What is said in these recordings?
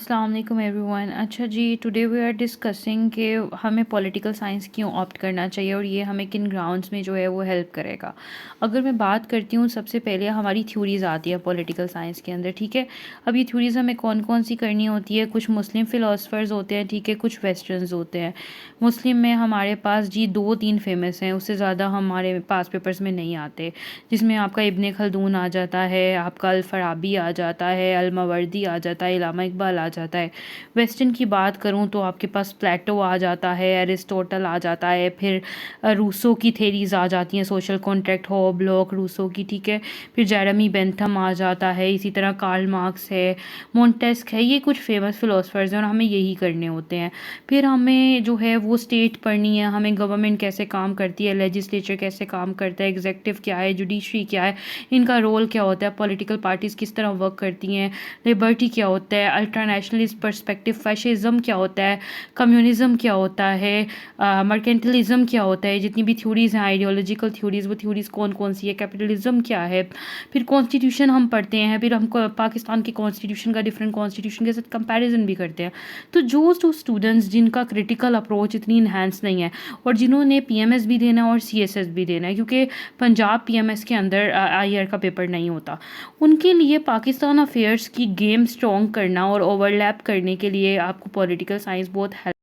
अस्सलाम वालेकुम एवरीवन। अच्छा जी, टुडे वी आर डिस्कसिंग कि हमें पॉलिटिकल साइंस क्यों ऑप्ट करना चाहिए और ये हमें किन ग्राउंड्स में जो है वो हेल्प करेगा। अगर मैं बात करती हूँ, सबसे पहले हमारी थ्योरीज़ आती है पॉलिटिकल साइंस के अंदर, ठीक है। अब ये थ्योरीज़ हमें कौन कौन सी करनी होती है? कुछ मुस्लिम फ़िलासफ़र्स होते हैं, ठीक है, कुछ वेस्टर्न्स होते हैं। मुस्लिम में हमारे पास जी 2-3 फ़ेमस हैं, उससे ज़्यादा हमारे पास पेपर्स में नहीं आते, जिसमें आपका इब्न खल्दून आ जाता है, आपका अल फ़राबी आ जाता है, अल मावर्दी आ जाता है, इल्लामा इक़बाल आ जाता है। वेस्टर्न की बात करूँ तो आपके पास प्लेटो आ जाता है, एरिस्टोटल आ जाता है, फिर रूसो की थेरीज़ आ जाती हैं, social contract, Hobbes, Locke, Rousseau की, ठीक है। फिर जेरेमी बेंथम आ जाता है, इसी तरह कार्ल मार्क्स है, मोंटेस्क है। ये कुछ फेमस फ़िलासफ़र्स हैं और हमें यही करने होते हैं। फिर हमें जो है वो स्टेट पढ़नी है, हमें गवर्नमेंट कैसे काम करती है, लेजिस्लेचर कैसे काम करता है, एग्जीक्यूटिव क्या है, जुडिशरी क्या है, इनका रोल क्या होता है, पॉलिटिकल पार्टीज़ किस तरह वर्क करती हैं, लिबर्टी क्या होता है, अल्ट्रानेशनलिस्ट पर्सपेक्टिव, फैशिज्म क्या होता है, कम्युनिज़म क्या होता है, मर्केंटलिज्म क्या होता है, जितनी भी थ्योरीज़ हैं आइडियोलॉजिकल थ्योरीज़, वो थ्योरीज़ कौन कौन सी है, कैपिटलिज्म क्या है। फिर कॉन्स्टिट्यूशन हम पढ़ते हैं, फिर हम पाकिस्तान के कॉन्स्टिट्यूशन का डिफरेंट कॉन्स्टिट्यूशन के साथ कंपैरिजन भी करते हैं। तो जो स्टूडेंट्स जिनका क्रिटिकल अप्रोच इतनी इन्हेंस नहीं है और जिन्होंने पीएमएस भी देना है और सीएसएस भी देना है, क्योंकि पंजाब पीएमएस के अंदर आईआर का पेपर नहीं होता, उनके लिए पाकिस्तान अफेयर्स की गेम स्ट्रॉन्ग करना और ओवरलैप करने के लिए आपको पॉलिटिकल साइंस बहुत हेल्प।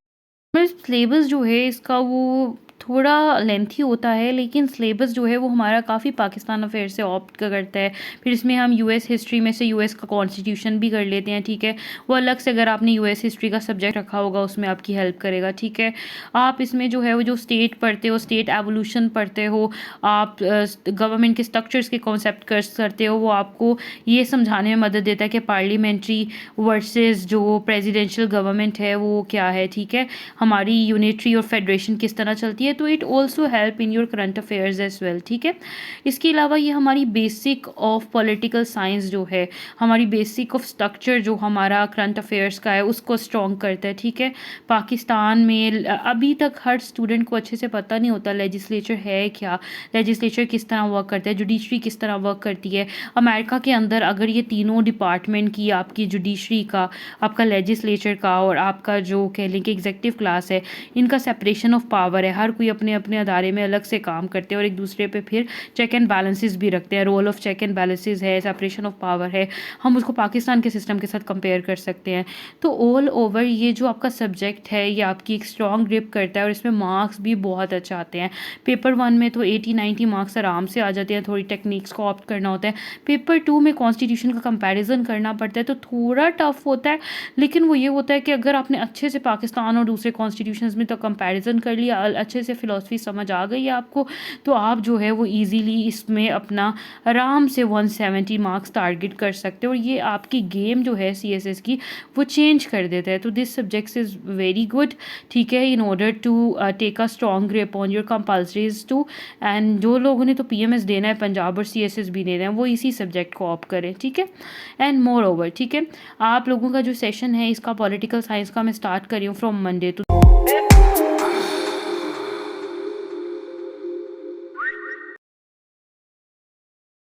सिलेबस जो है इसका वो थोड़ा लेंथी होता है, लेकिन सिलेबस जो है वो हमारा काफ़ी पाकिस्तान अफेयर से ऑप्ट करता है। फिर इसमें हम यूएस हिस्ट्री में से यूएस का कॉन्स्टिट्यूशन भी कर लेते हैं, ठीक है। वो अलग से अगर आपने यूएस हिस्ट्री का सब्जेक्ट रखा होगा उसमें आपकी हेल्प करेगा, ठीक है। आप इसमें जो है वो जो स्टेट पढ़ते हो, स्टेट एवोल्यूशन पढ़ते हो, आप गवर्नमेंट के स्ट्रक्चर्स के कॉन्सेप्ट करते हो, वो आपको ये समझाने में मदद देता है कि पार्लियामेंट्री वर्सेस जो प्रेसिडेंशियल गवर्नमेंट है वो क्या है, ठीक है। हमारी यूनिटरी और फेडरेशन किस तरह चलती है, तो it also help in your current affairs as well, ठीक है। इसके अलावा ये हमारी बेसिक ऑफ पॉलिटिकल साइंस जो है, हमारी बेसिक ऑफ स्ट्रक्चर जो हमारा करंट अफेयर्स का है उसको स्ट्रॉन्ग करता है, ठीक है। पाकिस्तान में अभी तक हर स्टूडेंट को अच्छे से पता नहीं होता लेजिस्लेचर है क्या, लेजिस्लेचर किस तरह वर्क करता है, जुडिशरी किस तरह वर्क करती है। अमेरिका के अंदर अगर ये तीनों डिपार्टमेंट की, आपकी जुडिशरी का, आपका लेजिस्लेचर का और आपका जो कह लें कि एग्जीक्यूटिव क्लास है, इनका सेपरेशन ऑफ पावर है, हर कोई अपने अपने अदारे में अलग से काम करते हैं और एक दूसरे पे फिर चेक एंड बैलेंसेस भी रखते हैं। Role of check and balances है, सेपरेशन ऑफ पावर है, हम उसको पाकिस्तान के सिस्टम के साथ कंपेयर कर सकते हैं। तो ऑल ओवर ये जो आपका सब्जेक्ट है ये आपकी एक स्ट्रॉन्ग ग्रिप करता है और इसमें मार्क्स भी बहुत अच्छे आते हैं। पेपर 1 में तो 80-90 मार्क्स आराम से आ जाते हैं, थोड़ी टेक्निक्स को ऑप्ट करना होता है। पेपर 2 में कॉन्स्टिट्यूशन का कंपैरिजन करना पड़ता है तो थोड़ा टफ होता है, लेकिन वो ये होता है कि अगर आपने अच्छे से पाकिस्तान और दूसरे कॉन्स्टिट्यूशंस में तो कंपैरिजन कर लिया, अच्छे से फ़िलासफ़ी समझ आ गई है आपको, तो आप जो है वो ईज़िली इसमें अपना आराम से 170 मार्क्स टारगेट कर सकते हो और ये आपकी गेम जो है सीएसएस की वो चेंज कर देता है। तो this subjects is very good, ठीक है, in order to take a strong grip on your compulsories too. And जो लोगों ने तो पीएमएस देना है पंजाब और सीएसएस भी देना है वो इसी सब्जेक्ट को ऑप्ट करें, ठीक है। एंड मोर ओवर, ठीक है, आप लोगों का जो सेशन है इसका पॉलिटिकल साइंस का मैं स्टार्ट कर रही हूँ फ्रॉम मंडे। तो